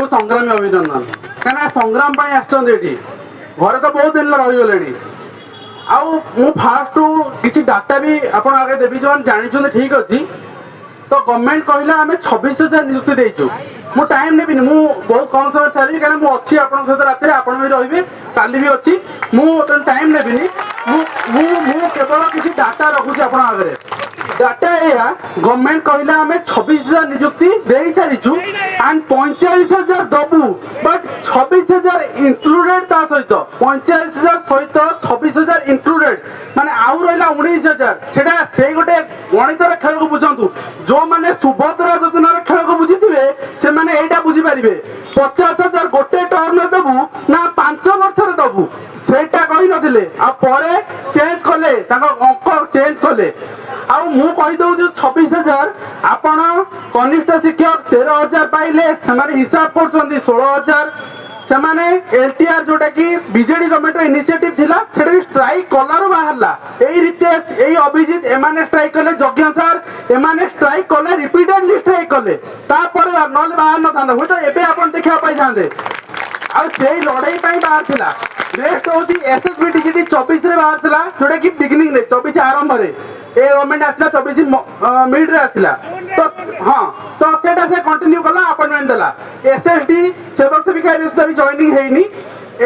संग्रामी अभिनंदन कहीं संग्राम आसछन्ति घरे तो बहुत दिन रहीगले आउ फास्ट किसी डाटा भी आप आगे देवी जो जानी ठीक अच्छी तो गवर्नमेंट कहला आम 26,000 नियुक्ति देचु मु टाइम नेबी मु बहुत कम समय सारी कहीं मुझे अच्छी आप सहित रात आप भी रे काली भी अच्छी मुझे टाइम नेबी केवल किसी डाटा रखुची आप आगे डाटा या गवर्नमेंट कहला आम 26,000 नियुक्ति दे सारीचु एंड 45,000 दबु बट 26,000 इंक्लूडेड ता सहित 45,000 सहित 26,000 इंक्लूडेड माने आउ रहा 19,000 सेटा से गोटे गणितर खेल को बुझंतु जो माने सुभद्रा योजना खेल को बुझीथिबे से माने एटा बुझी पारिबे 50,000 गोटे टर्म दबु ना 5 वर्ष रे दबु सेटा कहि नथिले आ परे चेंज कले ताको अंक चेंज कले आ मु कहि दउ जो 26,000 आपण कनिष्ठ शिक्षक 13,000 पाइले से हिसाब कर 16,000 से माने एलटीआर जोटा कि बीजेडी गवर्नमेंट इनिशिएटिव थिला सेटा भी स्ट्राइक कलार बाहरला एई रितेश एई अभिजीत एमाने स्ट्राइक कले यज्ञ सर एमाने स्ट्राइक कले रिपीटेडली स्ट्राइक कले तापर नले बाहर न थांदा होय तो एबे आपण देखा पाई थांदे आ सेई लड़ाई पाई बाहर थिला नेक्स्ट होची एसएसबी डीजीटी 24 रे बाहर थिला जोटा कि बिगिनिंग रे 24 आरंभ रे ए गवर्नमेंट आसला 24 मिड रे आसला तो हां तो सेटा से कंटिन्यू कला अपॉइंटमेंट देला एसएसडी सेवक सेविका भी जॉइनिंग हेनी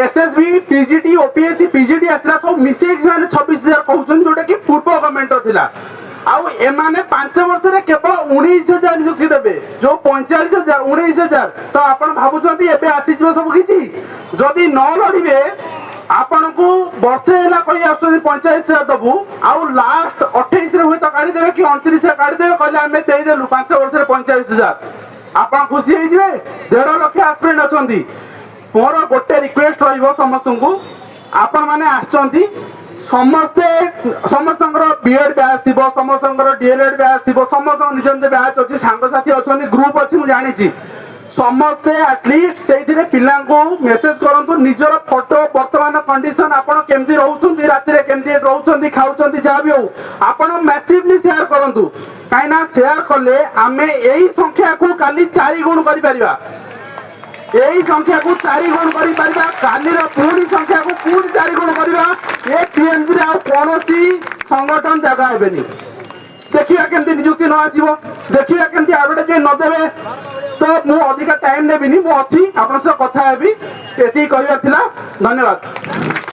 एसएसबी टीजीटी ओपीएससी पीजीडी आसला सब मिसे माने 26,000 कहउछन जोटा कि पूर्व गवर्नमेंट थिला आउ एमाने 5 वर्ष रे केवल 19,000 नियुक्ति देबे जो 45,000 19,000 तो आपण भाबुछंती एबे आसी जबो सब किछि जदी न लड़िबे आपण को वर्षे है कही आस 45,000 दबू आउ लास्ट 28 रे हुए तो काढ़ी देवे कि 29 रे काढ़ी देवे कहले आमे देई देलु 5 वर्ष रे 45,000 आपण खुशी हो जिवे 1.5 लाख एस्पिरेंट अछंती मोर गोटे रिक्वेस्ट रहिबो समस्त को आपण माने आछंती समस्ते समस्तंकर बीएड बैच थिबो समस्तंकर डीएलएड बैच थिबो समस्त निज निज बैच अछि सांग साथी अछंती ग्रुप अछि मु जानि छी समस्ते एटलिस्ट से पिला मेसेज करंतु निजर फोटो वर्तमान कंडीशन आपण केमती रहउछंती राति रे केमती रहउछंती खाउछंती जा भी हो आपण मैसिवली शेयर करंतु काइना शेयर करले आमे एही संख्या को काली 4 गुण करि परिबा एही संख्या को 4 गुण करि परिबा काली रो पूरी संख्या को पूरी 4 गुण करबा ए पीएमजी रे आ कोनोसी संगठन जगह हेबेनी देखिया केमती नियुक्ति न आसीबो देखिया केमती एडवर्टाइजमेंट न देबे तो मु अधिक टाइम नेबिनी मु अच्छी आपन से कथा हेबी एती कहबा थिला धन्यवाद।